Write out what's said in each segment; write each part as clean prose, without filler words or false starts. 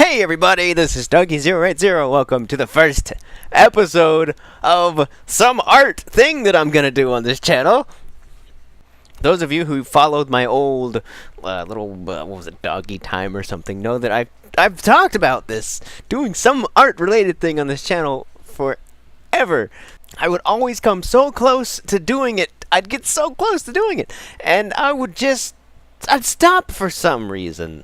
Hey everybody, this is Dougie080. Welcome to the first episode of some art thing that I'm gonna do on this channel. Those of you who followed my old what was it, Doggy Time or something, know that I've talked about this, doing some art related thing on this channel forever. I would always come so close to doing it. I'd get so close to doing it, and I'd stop for some reason.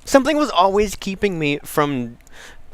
Something was always keeping me from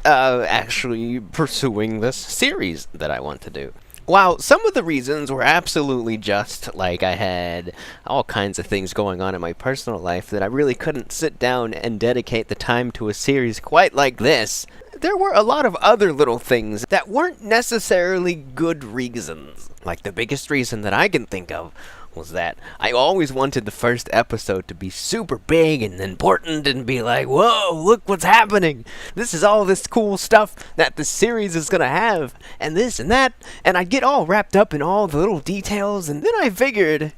actually pursuing this series that I want to do. While some of the reasons were absolutely just, like I had all kinds of things going on in my personal life that I really couldn't sit down and dedicate the time to a series quite like this, there were a lot of other little things that weren't necessarily good reasons. Like the biggest reason that I can think of was that I always wanted the first episode to be super big and important and be like, whoa, look what's happening. This is all this cool stuff that the series is gonna have, and this and that, and I'd get all wrapped up in all the little details, and then I figured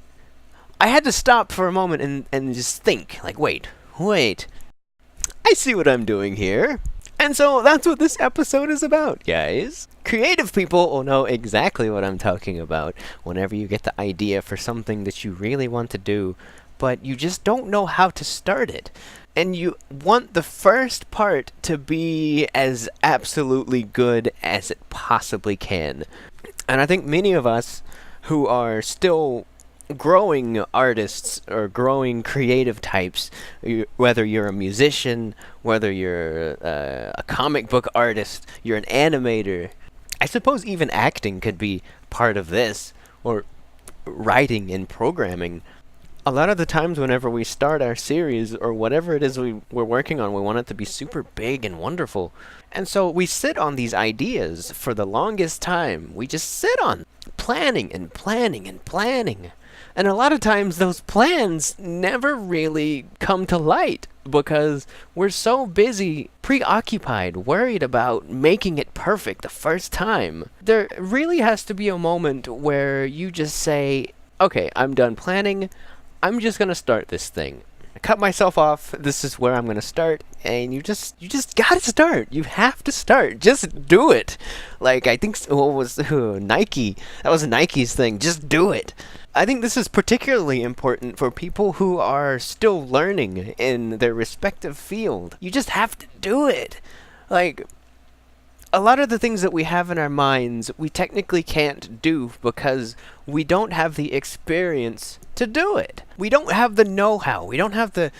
I had to stop for a moment and just think, like, wait, I see what I'm doing here. And so that's what this episode is about, guys. Creative people will know exactly what I'm talking about whenever you get the idea for something that you really want to do, but you just don't know how to start it. And you want the first part to be as absolutely good as it possibly can. And I think many of us who are still growing artists or growing creative types, whether you're a musician, whether you're a comic book artist, you're an animator, I suppose even acting could be part of this, or writing and programming. A lot of the times whenever we start our series or whatever it is we're working on, we want it to be super big and wonderful. And so we sit on these ideas for the longest time. We just sit on planning and planning and planning. And a lot of times those plans never really come to light because we're so busy, preoccupied, worried about making it perfect the first time. There really has to be a moment where you just say, okay, I'm done planning. I'm just going to start this thing. I cut myself off. This is where I'm going to start. And you just got to start. You have to start. Just do it. Like, I think, what was Nike? That was Nike's thing. Just do it. I think this is particularly important for people who are still learning in their respective field. You just have to do it. Like, a lot of the things that we have in our minds, we technically can't do because we don't have the experience to do it. We don't have the know-how. We don't have the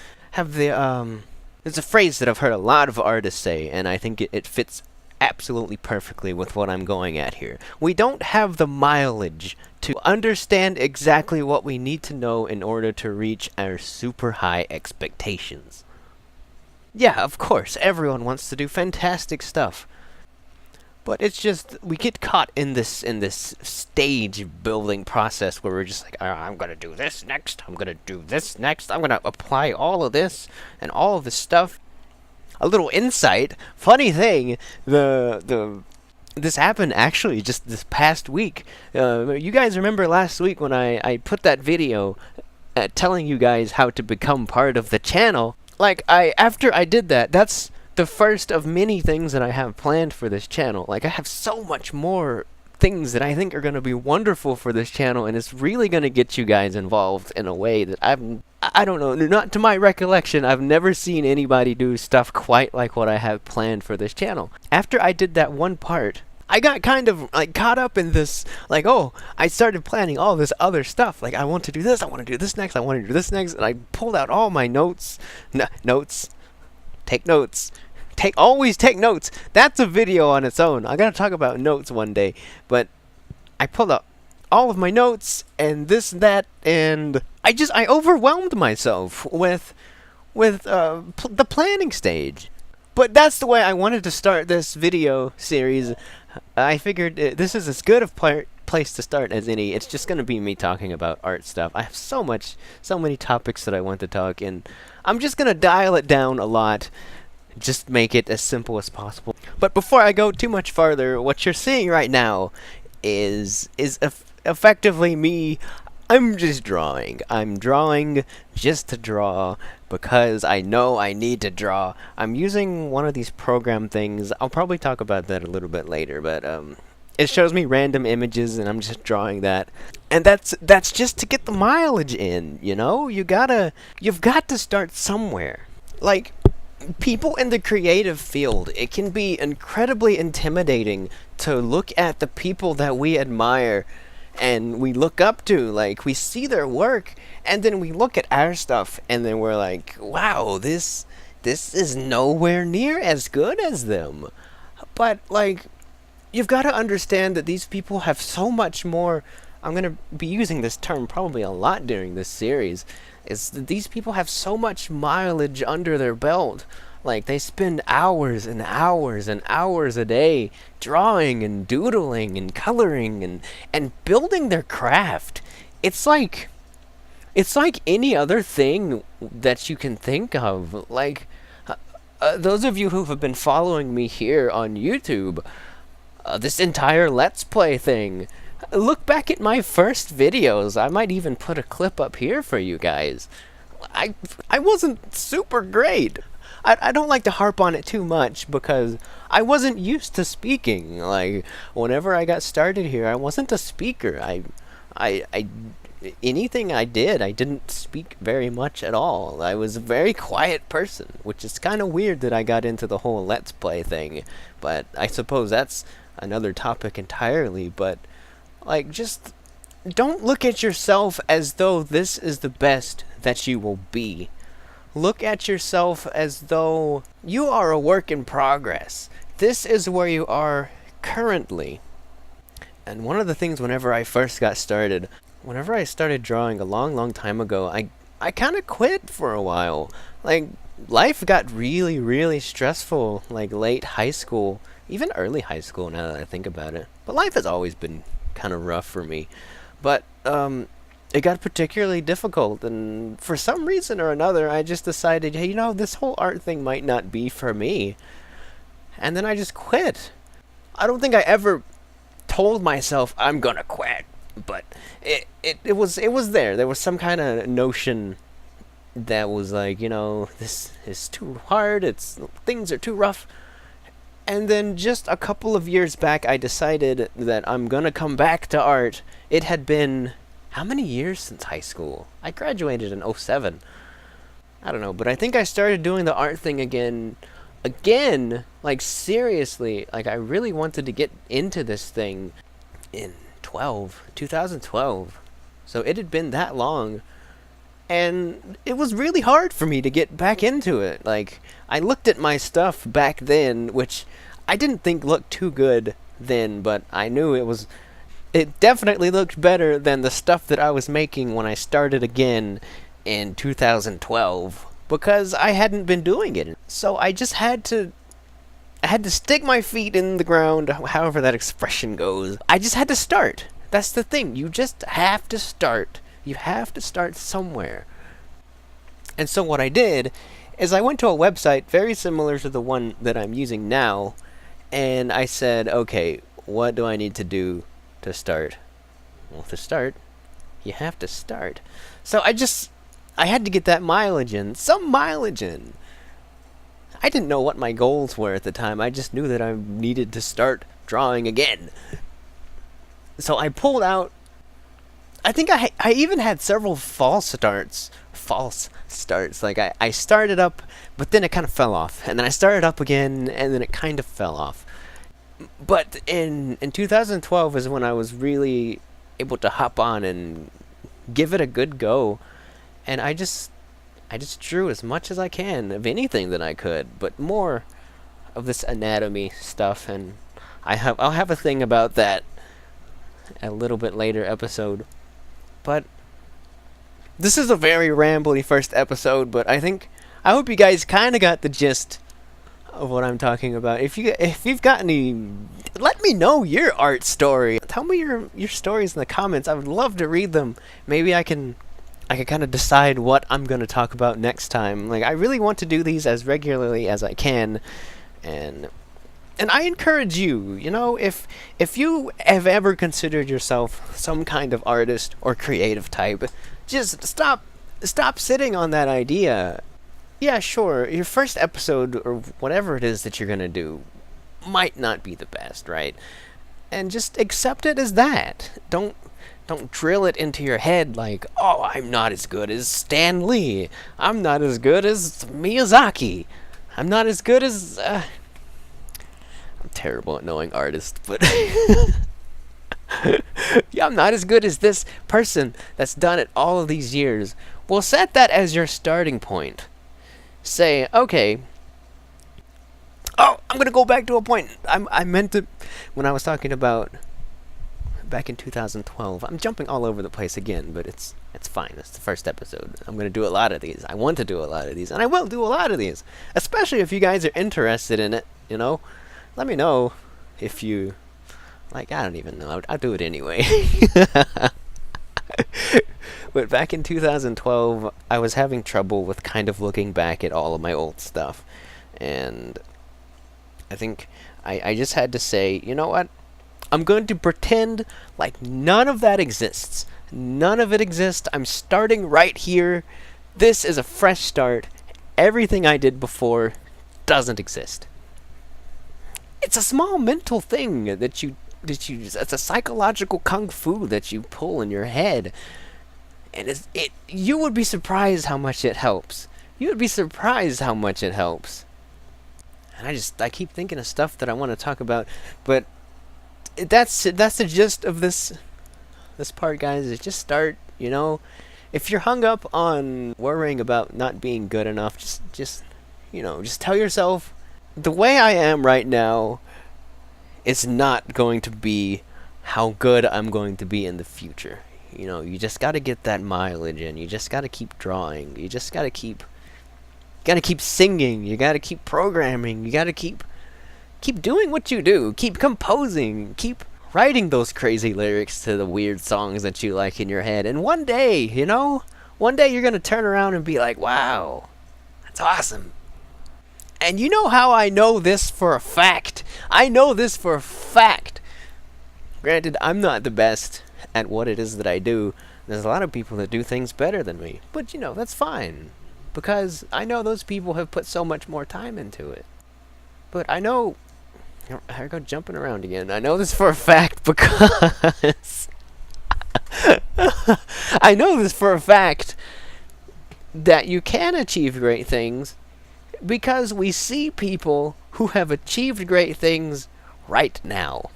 there's a phrase that I've heard a lot of artists say, and I think it fits absolutely perfectly with what I'm going at here. We don't have the mileage to understand exactly what we need to know in order to reach our super high expectations. Yeah, of course, everyone wants to do fantastic stuff. But it's just, we get caught in this stage building process where we're just like, I'm gonna do this next, I'm gonna do this next, I'm gonna apply all of this and all of this stuff. A little insight, funny thing, this happened actually just this past week. You guys remember last week when I put that video telling you guys how to become part of the channel? Like, after I did that, that's the first of many things that I have planned for this channel. Like, I have so much more things that I think are going to be wonderful for this channel, and it's really going to get you guys involved in a way that I don't know, not to my recollection, I've never seen anybody do stuff quite like what I have planned for this channel. After I did that one part, I got kind of like caught up in this, like, oh, I started planning all this other stuff. Like, I want to do this, I want to do this next, I want to do this next, and I pulled out all my notes. Take notes. Always take notes. That's a video on its own. I gotta talk about notes one day. But I pulled up all of my notes and this and that, and I overwhelmed myself with the planning stage. But that's the way I wanted to start this video series. I figured this is as good of place to start as any. It's just gonna be me talking about art stuff. I have so many topics that I want to talk, and I'm just gonna dial it down a lot. Just make it as simple as possible. But before I go too much farther, what you're seeing right now is effectively me I'm just drawing. I'm drawing just to draw because I know I need to draw. I'm using one of these program things. I'll probably talk about that a little bit later, but it shows me random images and I'm just drawing that. And that's just to get the mileage in, you know? You've got to start somewhere. Like, people in the creative field, it can be incredibly intimidating to look at the people that we admire and we look up to. Like, we see their work and then we look at our stuff and then we're like, wow, this is nowhere near as good as them. But, like, you've got to understand that these people have so much more. I'm going to be using this term probably a lot during this series, is that these people have so much mileage under their belt. Like, they spend hours and hours and hours a day drawing and doodling and coloring and building their craft. It's like any other thing that you can think of. Like, those of you who have been following me here on YouTube, this entire Let's Play thing, look back at my first videos. I might even put a clip up here for you guys. I wasn't super great. I don't like to harp on it too much because I wasn't used to speaking. Like, whenever I got started here, I wasn't a speaker. Anything I did, I didn't speak very much at all. I was a very quiet person, which is kind of weird that I got into the whole Let's Play thing. But I suppose that's another topic entirely. But, like, just don't look at yourself as though this is the best that you will be. Look at yourself as though you are a work in progress. This is where you are currently. And one of the things whenever I first got started, whenever I started drawing a long time ago, I kind of quit for a while. Like, life got really, really stressful, like late high school, even early high school now that I think about it. But life has always been kind of rough for me. But, it got particularly difficult, and for some reason or another, I just decided, hey, you know, this whole art thing might not be for me. And then I just quit. I don't think I ever told myself I'm gonna quit, but it was there. There was some kind of notion that was like, you know, this is too hard, things are too rough. And then just a couple of years back, I decided that I'm gonna come back to art. It had been, how many years since high school? I graduated in 07. I don't know, but I think I started doing the art thing again, like seriously. Like, I really wanted to get into this thing in 2012. So it had been that long. And it was really hard for me to get back into it. Like, I looked at my stuff back then, which I didn't think looked too good then, but I knew it definitely looked better than the stuff that I was making when I started again in 2012, because I hadn't been doing it. So I just had to stick my feet in the ground, however that expression goes. I just had to start. That's the thing. You just have to start. You have to start somewhere. And so what I did is I went to a website very similar to the one that I'm using now, and I said, okay, what do I need to do to start? Well, to start, you have to start. So I had to get that mileage in, some mileage in. I didn't know what my goals were at the time. I just knew that I needed to start drawing again. So I pulled out, I think I even had several false starts. Like, I started up, but then it kind of fell off. And then I started up again, and then it kind of fell off. But in 2012 is when I was really able to hop on and give it a good go. And I just drew as much as I can of anything that I could, but more of this anatomy stuff. And I'll have a thing about that a little bit later episode. But this is a very rambly first episode, but I hope you guys kind of got the gist of what I'm talking about. If you've got any, let me know your art story. Tell me your stories in the comments. I would love to read them. Maybe I can kind of decide what I'm going to talk about next time. Like, I really want to do these as regularly as I can, and And I encourage you, if you have ever considered yourself some kind of artist or creative type, just stop sitting on that idea. Yeah, sure, your first episode or whatever it is that you're gonna do might not be the best, right? And just accept it as that. Don't drill it into your head like, oh, I'm not as good as Stan Lee. I'm not as good as Miyazaki. I'm not as good as I'm terrible at knowing artists, but yeah, I'm not as good as this person that's done it all of these years. Well, set that as your starting point. Say, okay. Oh, I'm gonna go back to a point. I meant to when I was talking about back in 2012. I'm jumping all over the place again, but it's fine. It's the first episode. I'm gonna do a lot of these. I want to do a lot of these, and I will do a lot of these, especially if you guys are interested in it. Let me know if you like. I don't even know. I'll do it anyway. But back in 2012, I was having trouble with kind of looking back at all of my old stuff, and I think I just had to say, you know what? I'm going to pretend like none of that exists. None of it exists. I'm starting right here. This is a fresh start. Everything I did before doesn't exist. It's a small mental thing that you it's a psychological kung fu that you pull in your head. And you would be surprised how much it helps. You would be surprised how much it helps. And I keep thinking of stuff that I want to talk about, but that's the gist of this part, guys. Is just start, if you're hung up on worrying about not being good enough, just tell yourself, the way I am right now is not going to be how good I'm going to be in the future. You just got to get that mileage in. You just got to keep drawing. You just got to keep singing. You got to keep programming. You got to keep doing what you do. Keep composing. Keep writing those crazy lyrics to the weird songs that you like in your head. And one day you're going to turn around and be like, wow, that's awesome. And you know how I know this for a fact? I know this for a fact. Granted, I'm not the best at what it is that I do. There's a lot of people that do things better than me. But, that's fine. Because I know those people have put so much more time into it. But I know... Here I go jumping around again. I know this for a fact because... I know this for a fact that you can achieve great things because we see people who have achieved great things right now.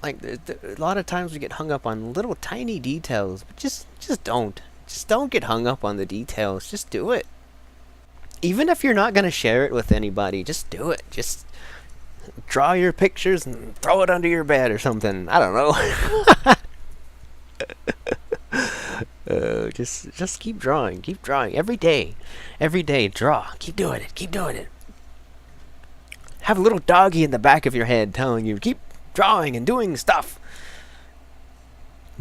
Like, a lot of times we get hung up on little tiny details, but just don't. Just don't get hung up on the details. Just do it. Even if you're not going to share it with anybody, just do it. Just draw your pictures and throw it under your bed or something. I don't know. Just keep drawing. Keep drawing. Every day. Every day, draw. Keep doing it. Keep doing it. Have a little doggy in the back of your head telling you, keep drawing and doing stuff.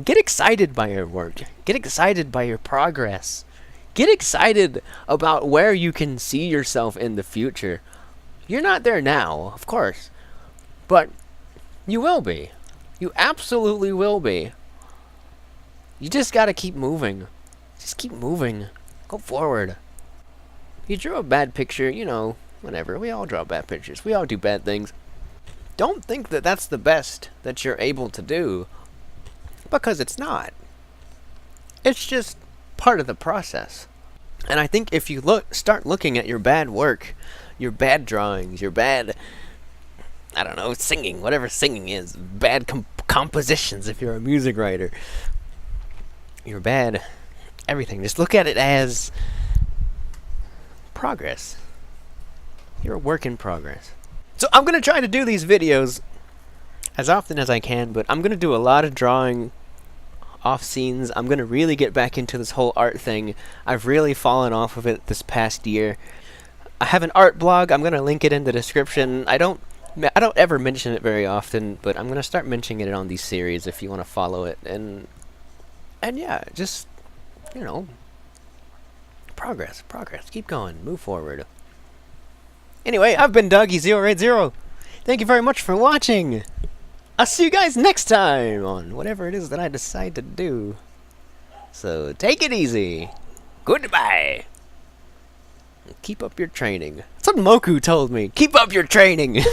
Get excited by your work. Get excited by your progress. Get excited about where you can see yourself in the future. You're not there now, of course, but you will be. You absolutely will be. You just gotta keep moving. Just keep moving. Go forward. You drew a bad picture, whatever. We all draw bad pictures. We all do bad things. Don't think that that's the best that you're able to do, because it's not. It's just part of the process. And I think if you start looking at your bad work, your bad drawings, your bad, singing, whatever singing is, bad compositions if you're a music writer, your bad everything, just look at it as progress. You're a work in progress. So I'm going to try to do these videos as often as I can, but I'm going to do a lot of drawing off scenes. I'm going to really get back into this whole art thing. I've really fallen off of it this past year. I have an art blog. I'm going to link it in the description. I don't ever mention it very often, but I'm going to start mentioning it on these series if you want to follow it. And yeah, just, progress. Keep going. Move forward. Anyway, I've been Doggy080. Thank you very much for watching. I'll see you guys next time on whatever it is that I decide to do. So take it easy. Goodbye. Keep up your training. That's what Moku told me. Keep up your training.